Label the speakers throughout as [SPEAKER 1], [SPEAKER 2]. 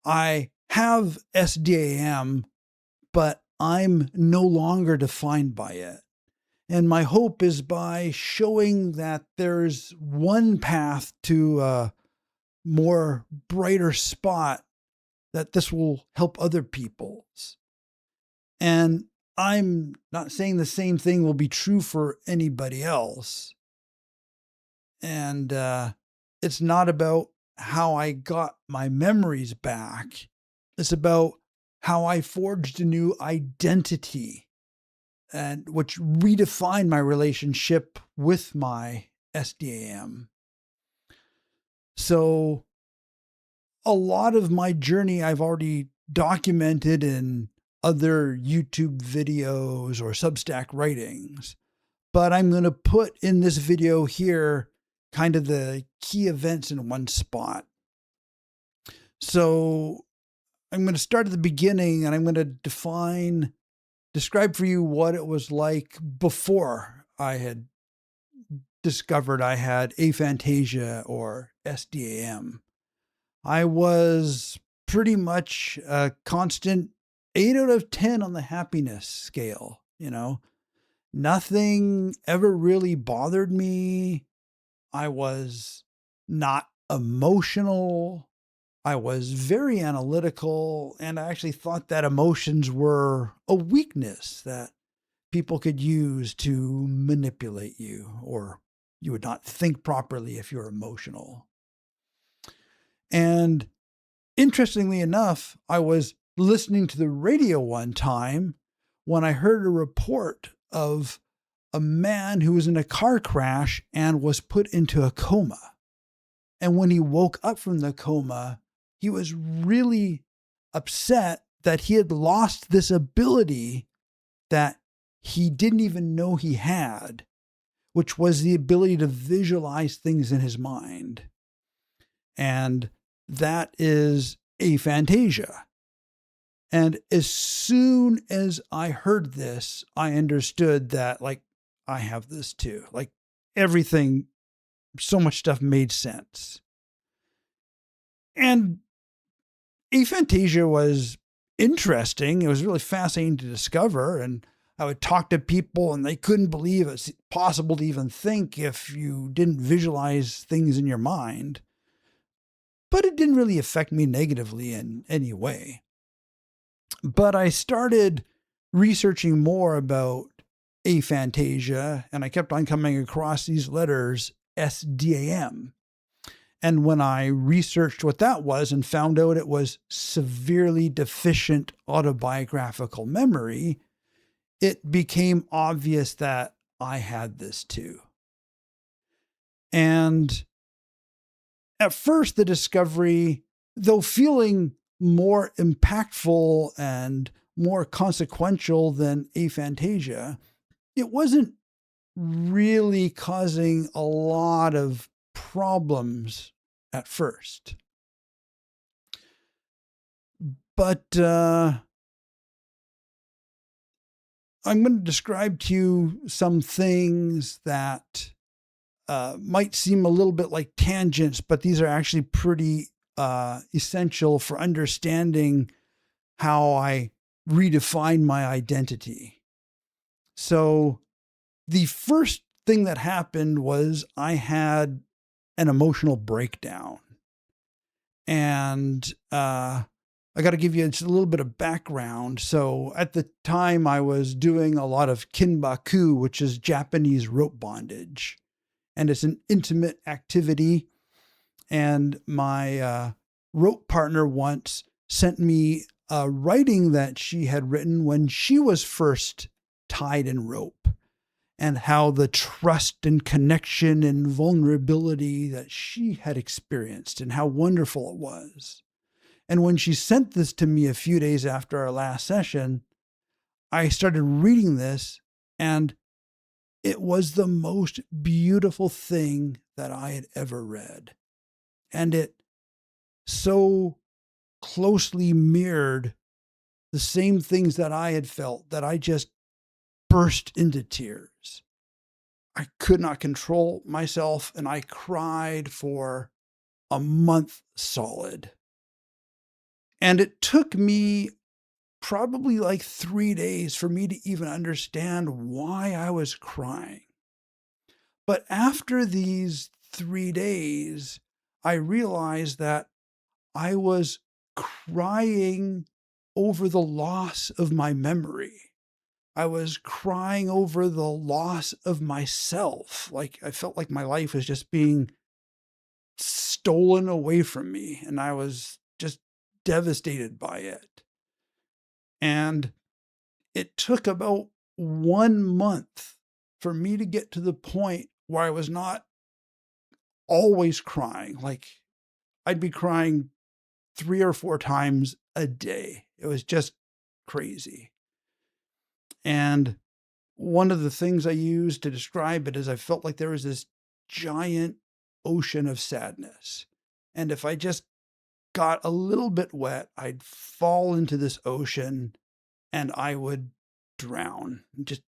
[SPEAKER 1] I have SDAM, but I'm no longer defined by it. And my hope is by showing that there's one path to a more brighter spot, that this will help other people's. And I'm not saying the same thing will be true for anybody else. And it's not about how I got my memories back. It's about how I forged a new identity, and which redefined my relationship with my SDAM. So a lot of my journey I've already documented in other YouTube videos or Substack writings, but I'm going to put in this video here kind of the key events in one spot. So I'm going to start at the beginning, and I'm going to describe for you what it was like before I had discovered I had aphantasia or SDAM. I was pretty much a constant 8 out of 10 on the happiness scale. Nothing ever really bothered me. I was not emotional. I was very analytical, and I actually thought that emotions were a weakness that people could use to manipulate you, or you would not think properly if you're emotional. And interestingly enough, I was listening to the radio one time when I heard a report of a man who was in a car crash and was put into a coma. And when he woke up from the coma, he was really upset that he had lost this ability that he didn't even know he had, which was the ability to visualize things in his mind. And that is aphantasia. And as soon as I heard this, I understood that, like, I have this too. Like, everything, so much stuff made sense. And aphantasia was interesting. It was really fascinating to discover. And I would talk to people, and they couldn't believe it's possible to even think if you didn't visualize things in your mind. But it didn't really affect me negatively in any way. But I started researching more about aphantasia, and I kept on coming across these letters, SDAM. And when I researched what that was and found out it was severely deficient autobiographical memory, it became obvious that I had this too. And at first, the discovery, though feeling more impactful and more consequential than aphantasia, it wasn't really causing a lot of problems at first. But I'm going to describe to you some things that might seem a little bit like tangents, but these are actually pretty essential for understanding how I redefine my identity. So the first thing that happened was I had an emotional breakdown. And I got to give you just a little bit of background. So at the time, I was doing a lot of kinbaku, which is Japanese rope bondage. And it's an intimate activity. And my rope partner once sent me a writing that she had written when she was first tied in rope, and how the trust and connection and vulnerability that she had experienced and how wonderful it was. And when she sent this to me a few days after our last session, I started reading this, and it was the most beautiful thing that I had ever read. And it so closely mirrored the same things that I had felt that I just burst into tears. I could not control myself, and I cried for a month solid. And it took me probably like 3 days for me to even understand why I was crying. But after these 3 days, I realized that I was crying over the loss of my memory. I was crying over the loss of myself. Like I felt like my life was just being stolen away from me, and I was just devastated by it. And it took about 1 month for me to get to the point where I was not always crying. Like I'd be crying 3 or 4 times a day. It was just crazy. And one of the things I used to describe it is I felt like there was this giant ocean of sadness. And if I just got a little bit wet, I'd fall into this ocean and I would drown. Just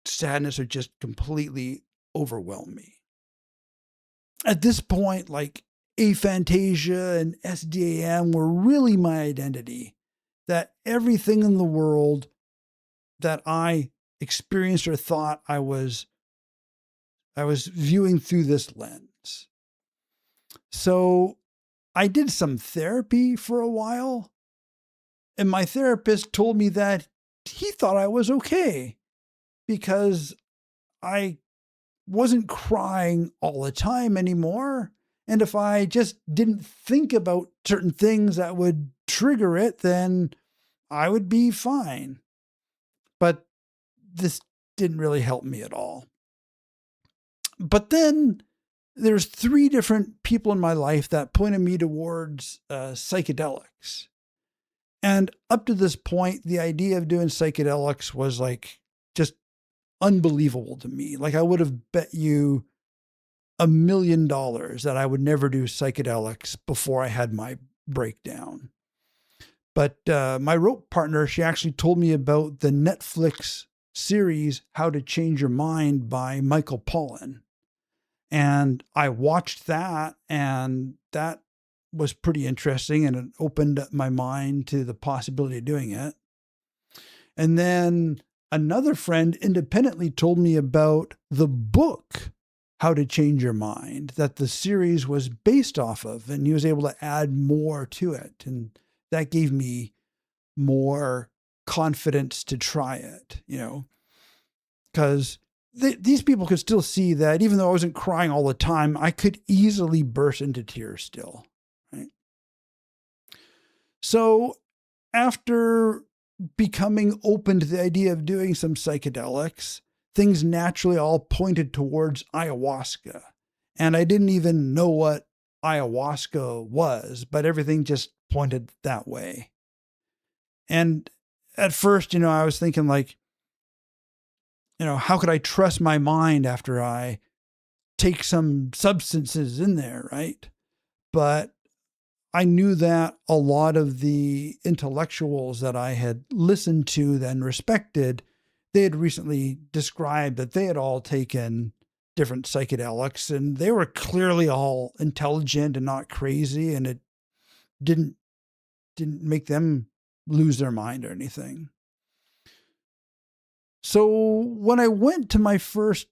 [SPEAKER 1] sadness would just completely overwhelm me. At this point, like Aphantasia and SDAM were really my identity. That everything in the world that I experienced or thought I was viewing through this lens. So I did some therapy for a while, and my therapist told me that he thought I was okay because I wasn't crying all the time anymore. And if I just didn't think about certain things that would trigger it, then I would be fine. But this didn't really help me at all. But then there's 3 different people in my life that pointed me towards psychedelics. And up to this point, the idea of doing psychedelics was like just unbelievable to me. Like I would have bet you $1 million that I would never do psychedelics before I had my breakdown. But my rope partner, she actually told me about the Netflix series, How to Change Your Mind by Michael Pollan. And I watched that, and that was pretty interesting, and it opened up my mind to the possibility of doing it. And then another friend independently told me about the book, How to Change Your Mind, that the series was based off of, and he was able to add more to it. And that gave me more confidence to try it, because these people could still see that even though I wasn't crying all the time, I could easily burst into tears still. Right. So after becoming open to the idea of doing some psychedelics, things naturally all pointed towards ayahuasca. And I didn't even know what ayahuasca was, but everything just pointed that way. And at first, I was thinking like, how could I trust my mind after I take some substances in there, right? But I knew that a lot of the intellectuals that I had listened to and respected, they had recently described that they had all taken different psychedelics and they were clearly all intelligent and not crazy, and it didn't make them lose their mind or anything. So when I went to my first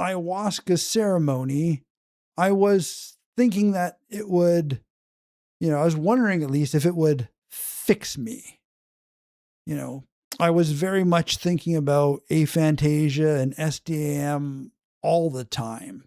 [SPEAKER 1] ayahuasca ceremony, I was thinking that it would, I was wondering at least if it would fix me. I was very much thinking about aphantasia and SDAM all the time.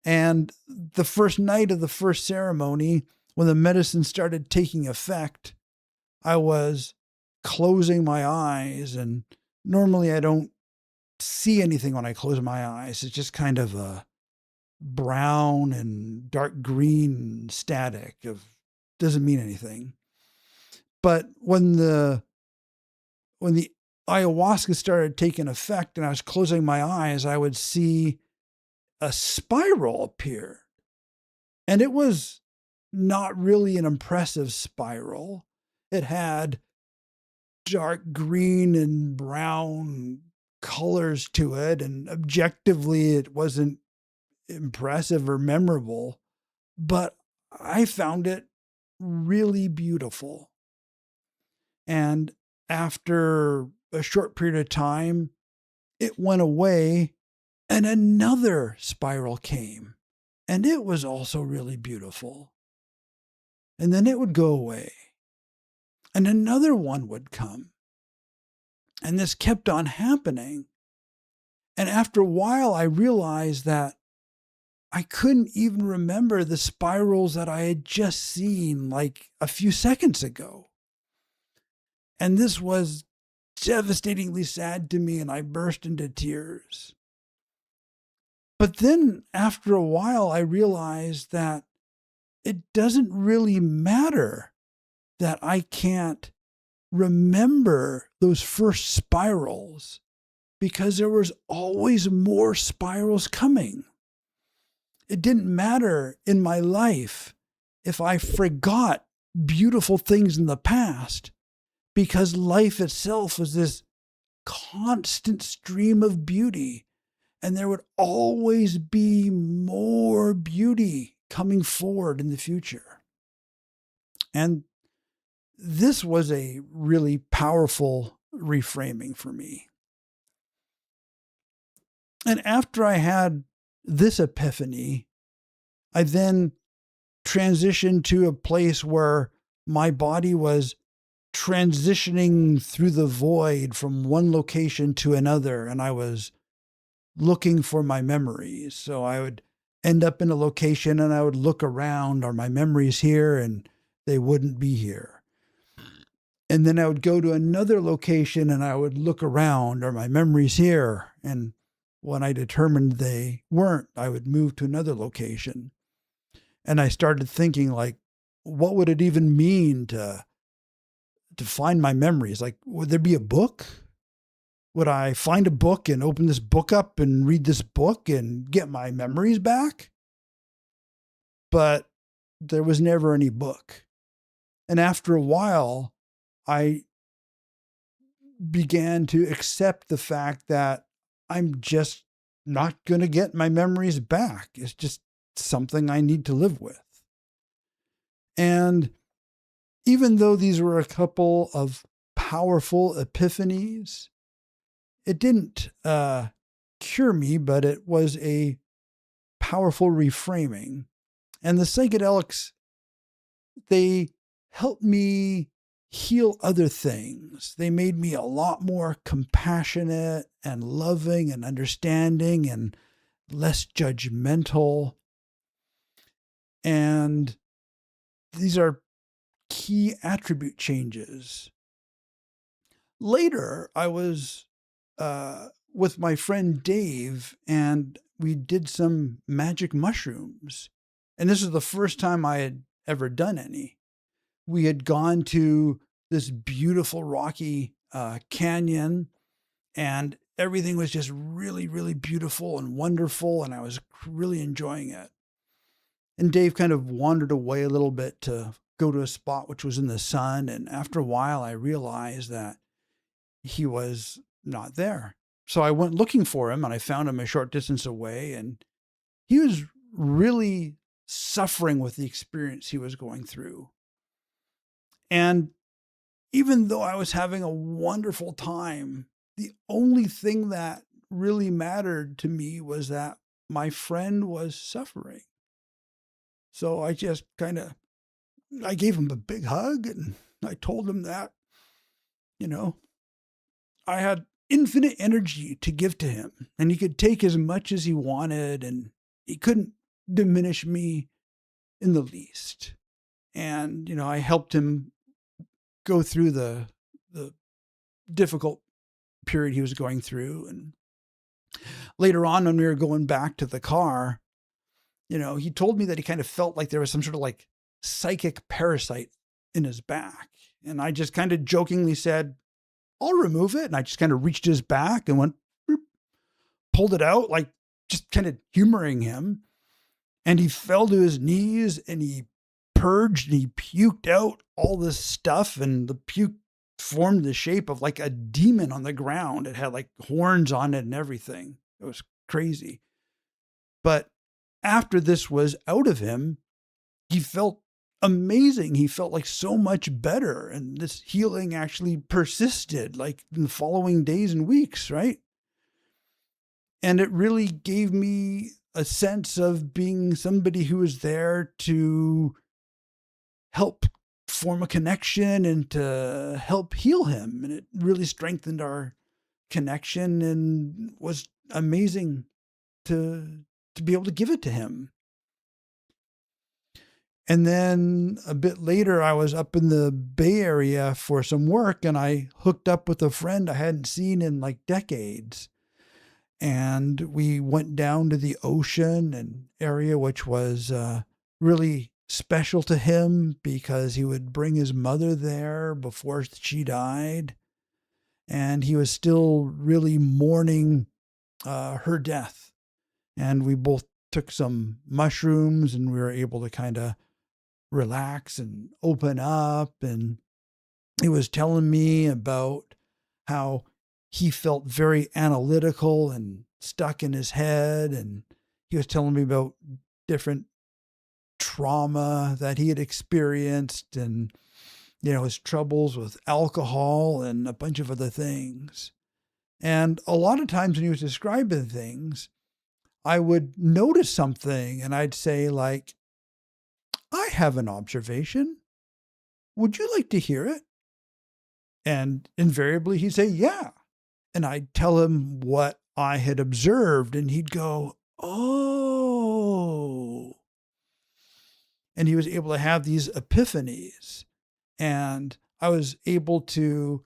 [SPEAKER 1] And the first night of the first ceremony, when the medicine started taking effect, I was closing my eyes, and normally I don't see anything when I close my eyes. It's just kind of a brown and dark green static of doesn't mean anything. But when the ayahuasca started taking effect and I was closing my eyes, I would see a spiral appear. And it was not really an impressive spiral. It had dark green and brown colors to it, and objectively it wasn't impressive or memorable, but I found it really beautiful. And after a short period of time, it went away and another spiral came. And it was also really beautiful. And then it would go away. And another one would come. And this kept on happening. And after a while, I realized that I couldn't even remember the spirals that I had just seen like a few seconds ago. And this was devastatingly sad to me, and I burst into tears. But then after a while, I realized that it doesn't really matter that I can't remember those first spirals, because there was always more spirals coming. It didn't matter in my life if I forgot beautiful things in the past, because life itself was this constant stream of beauty, and there would always be more beauty coming forward in the future. And this was a really powerful reframing for me. And after I had this epiphany, I then transitioned to a place where my body was transitioning through the void from one location to another, and I was looking for my memories. So I would end up in a location and I would look around, are my memories here? And they wouldn't be here. And then I would go to another location and I would look around, are my memories here? And when I determined they weren't, I would move to another location. And I started thinking, like, what would it even mean to find my memories? Like, would there be a book? Would I find a book and open this book up and read this book and get my memories back? But there was never any book. And after a while, I began to accept the fact that I'm just not going to get my memories back. It's just something I need to live with. And even though these were a couple of powerful epiphanies, it didn't cure me, but it was a powerful reframing. And the psychedelics, they helped me heal other things. They made me a lot more compassionate and loving and understanding and less judgmental. And these are key attribute changes. Later, I was with my friend Dave, and we did some magic mushrooms. And this is the first time I had ever done any. We had gone to this beautiful rocky canyon, and everything was just really, really beautiful and wonderful, and I was really enjoying it. And Dave kind of wandered away a little bit to go to a spot which was in the sun, and after a while, I realized that he was not there. So I went looking for him, and I found him a short distance away, and he was really suffering with the experience he was going through. And even though I was having a wonderful time, the only thing that really mattered to me was that my friend was suffering. So I just I gave him a big hug, and I told him that, I had infinite energy to give to him, and he could take as much as he wanted, and he couldn't diminish me in the least. And, I helped him go through the difficult period he was going through. And later on, when we were going back to the car, he told me that he kind of felt like there was some sort of like psychic parasite in his back. And I just kind of jokingly said, I'll remove it. And I just kind of reached his back and went, pulled it out, like just kind of humoring him. And he fell to his knees and he purged and he puked out all this stuff. And the puke formed the shape of like a demon on the ground. It had like horns on it and everything. It was crazy. But after this was out of him, he felt amazing. He felt like so much better. And this healing actually persisted like in the following days and weeks, right? And it really gave me a sense of being somebody who was there to help form a connection and to help heal him. And it really strengthened our connection and was amazing to be able to give it to him. And then a bit later, I was up in the Bay Area for some work, and I hooked up with a friend I hadn't seen in like decades. And we went down to the ocean and area, which was really special to him because he would bring his mother there before she died. And he was still really mourning her death. And we both took some mushrooms and we were able to kind of relax and open up. And he was telling me about how he felt very analytical and stuck in his head. And he was telling me about different trauma that he had experienced and, his troubles with alcohol and a bunch of other things. And a lot of times when he was describing things, I would notice something and I'd say like, I have an observation. Would you like to hear it? And invariably he'd say, yeah. And I'd tell him what I had observed and he'd go, oh. And he was able to have these epiphanies. And I was able to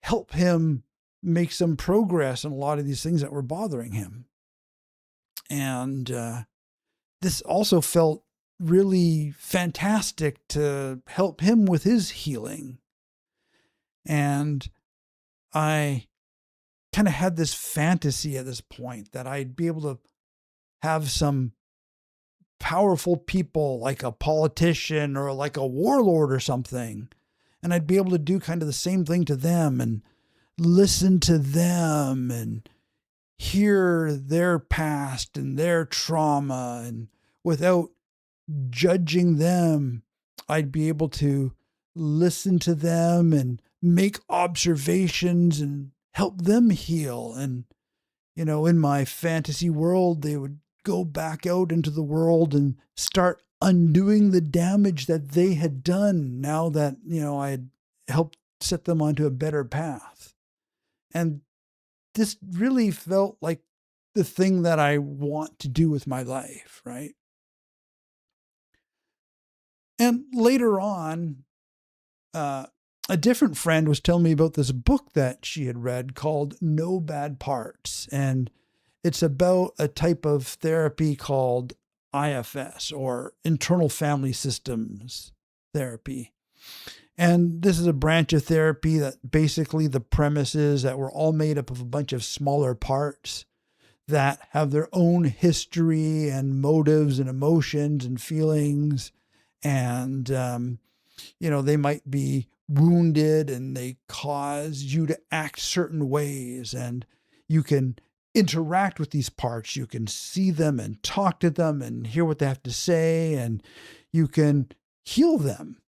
[SPEAKER 1] help him make some progress in a lot of these things that were bothering him. And this also felt really fantastic to help him with his healing. And I kind of had this fantasy at this point that I'd be able to have some powerful people like a politician or like a warlord or something. And I'd be able to do kind of the same thing to them and listen to them and hear their past and their trauma. And without judging them, I'd be able to listen to them and make observations and help them heal. And, in my fantasy world, they would go back out into the world and start undoing the damage that they had done now that, I had helped set them onto a better path. And this really felt like the thing that I want to do with my life, right? And later on, a different friend was telling me about this book that she had read called No Bad Parts. And it's about a type of therapy called IFS, or internal family systems therapy. And this is a branch of therapy that basically the premise is that we're all made up of a bunch of smaller parts that have their own history and motives and emotions and feelings. And, they might be wounded and they cause you to act certain ways. And you can interact with these parts. You can see them and talk to them and hear what they have to say. And you can heal them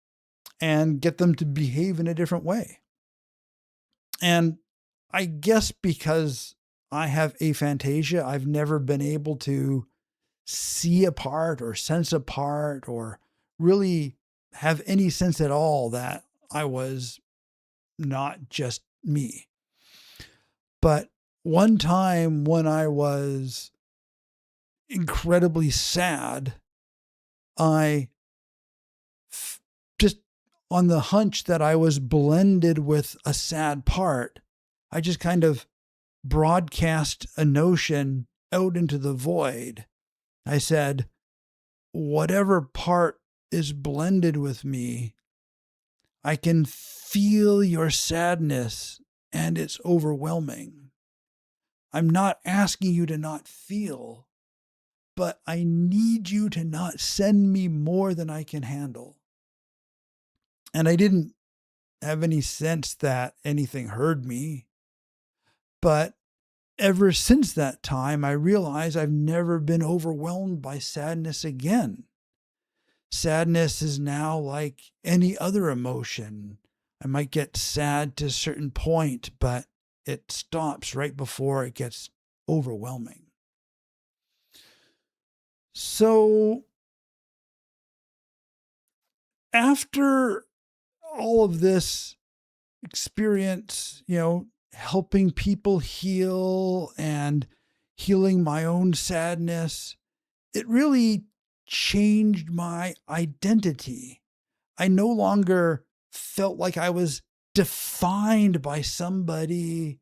[SPEAKER 1] and get them to behave in a different way. And I guess because I have aphantasia, I've never been able to see a part or sense a part or really have any sense at all that I was not just me. But one time when I was incredibly sad, I just on the hunch that I was blended with a sad part, I just kind of broadcast a notion out into the void. I said, whatever part is blended with me, I can feel your sadness and it's overwhelming. I'm not asking you to not feel, but I need you to not send me more than I can handle. And I didn't have any sense that anything heard me. But ever since that time, I realize I've never been overwhelmed by sadness again. Sadness is now like any other emotion. I might get sad to a certain point, but it stops right before it gets overwhelming. So after all of this experience, helping people heal and healing my own sadness, it really changed my identity. I no longer felt like I was defined by somebody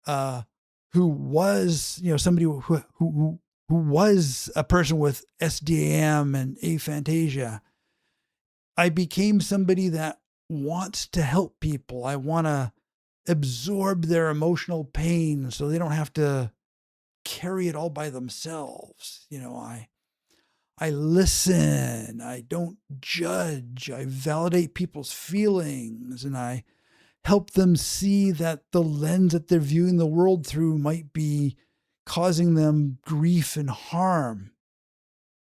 [SPEAKER 1] who was, somebody who was a person with SDAM and aphantasia. I became somebody that wants to help people. I want to absorb their emotional pain so they don't have to carry it all by themselves. I listen, I don't judge, I validate people's feelings, and I help them see that the lens that they're viewing the world through might be causing them grief and harm.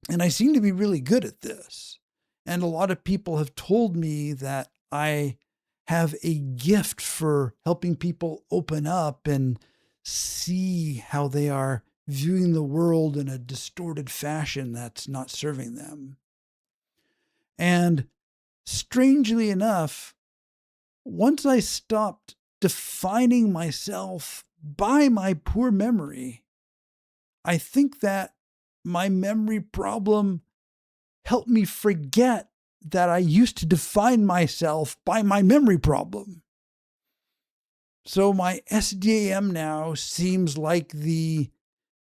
[SPEAKER 1] And I seem to be really good at this. And a lot of people have told me that I have a gift for helping people open up and see how they are viewing the world in a distorted fashion that's not serving them. And strangely enough, once I stopped defining myself by my poor memory, I think that my memory problem helped me forget that I used to define myself by my memory problem. So my SDAM now seems like the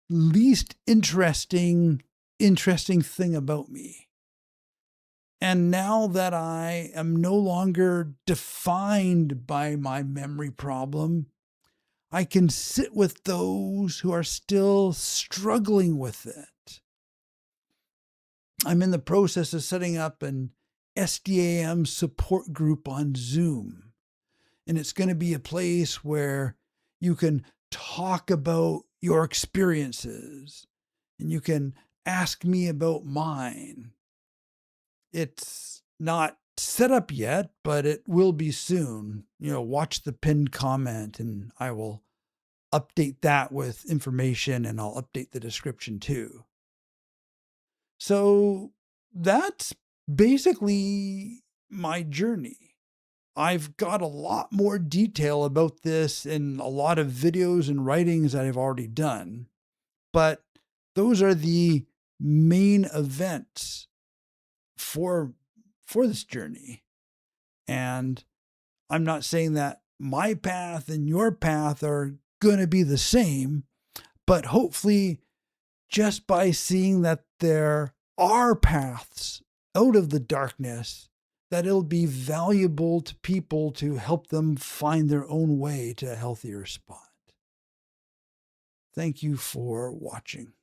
[SPEAKER 1] least interesting thing about me. And now that I am no longer defined by my memory problem, I can sit with those who are still struggling with it. I'm in the process of setting up an SDAM support group on Zoom. And it's going to be a place where you can talk about your experiences and you can ask me about mine. It's not set up yet, but it will be soon. Watch the pinned comment and I will update that with information, and I'll update the description too. So that's basically my journey. I've got a lot more detail about this in a lot of videos and writings that I've already done, but those are the main events for this journey. And I'm not saying that my path and your path are going to be the same, but hopefully just by seeing that there are paths out of the darkness, that it'll be valuable to people to help them find their own way to a healthier spot. Thank you for watching.